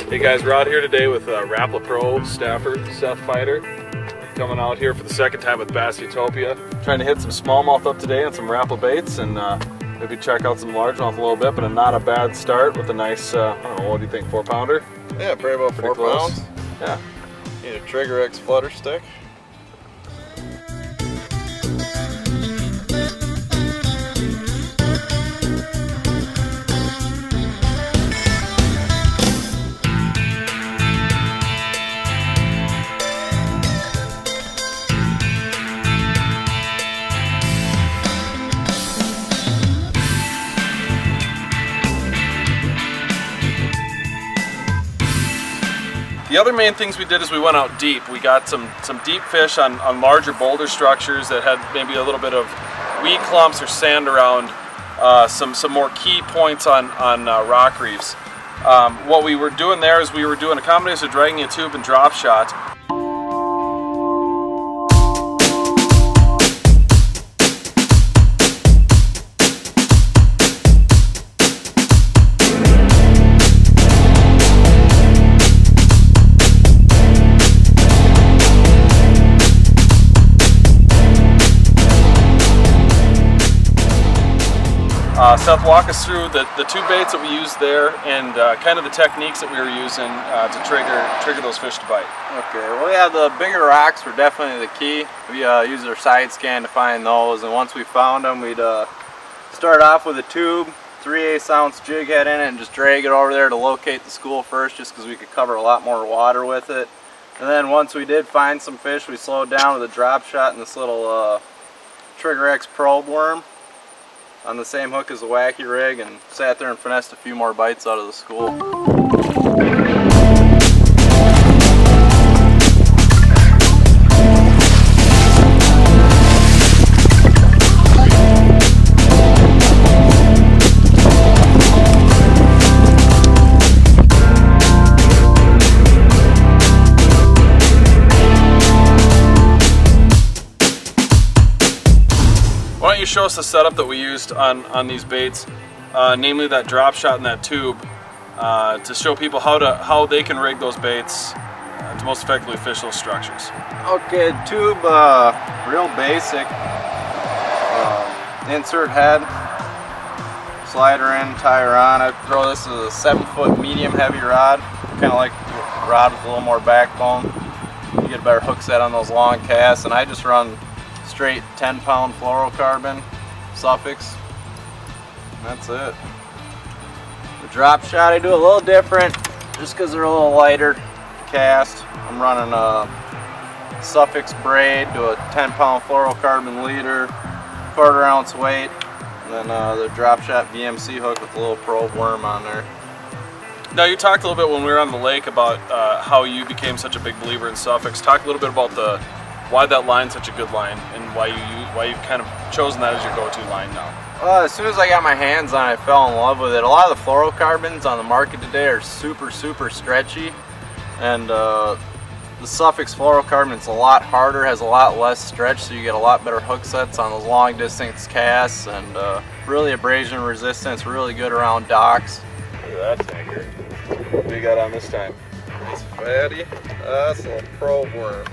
Hey guys, we're out here today with Rapala Pro staffer Seth Feider, coming out here for the second time with Bass Utopia. Trying to hit some smallmouth up today and some Rapala baits, and maybe check out some largemouth a little bit, but not a bad start with a nice, I don't know, what do you think, 4-pounder? Yeah, probably about 4 pounds. Yeah. Need a Trigger X flutter stick. The other main things we did is we went out deep. We got some deep fish on larger boulder structures that had maybe a little bit of weed clumps or sand around some more key points on rock reefs. What we were doing there is we were doing a combination of dragging a tube and drop shot. Seth, walk us through the two baits that we used there and kind of the techniques that we were using to trigger those fish to bite. Okay, well yeah, the bigger rocks were definitely the key. We used our side scan to find those, and once we found them, we'd start off with a tube, 3/8 ounce jig head in it, and just drag it over there to locate the school first, just because we could cover a lot more water with it. And then once we did find some fish, we slowed down with a drop shot and this little Trigger X probe worm on the same hook as the wacky rig, and sat there and finessed a few more bites out of the school. Why don't you show us the setup that we used on these baits, namely that drop shot and that tube, to show people how they can rig those baits to most effectively fish those structures. Okay, tube, real basic. Insert head, slider in, tie her on. I throw this as a 7-foot medium heavy rod, kind of like a rod with a little more backbone. You get a better hook set on those long casts, and I just run straight 10-pound fluorocarbon suffix. That's it. The drop shot I do a little different, just because they're a little lighter cast. I'm running a suffix braid to a 10-pound fluorocarbon leader, 1/4 ounce weight, and then the drop shot VMC hook with a little probe worm on there. Now, you talked a little bit when we were on the lake about how you became such a big believer in suffix. Talk a little bit about why that line's such a good line, and why you've kind of chosen that as your go-to line now. As soon as I got my hands on it, I fell in love with it. A lot of the fluorocarbons on the market today are super stretchy, and the suffix fluorocarbon is a lot harder, has a lot less stretch, so you get a lot better hook sets on those long distance casts, and really abrasion resistance, really good around docks. Look at that tanker. What do you got on this time? Nice fatty. That's a little probe worm.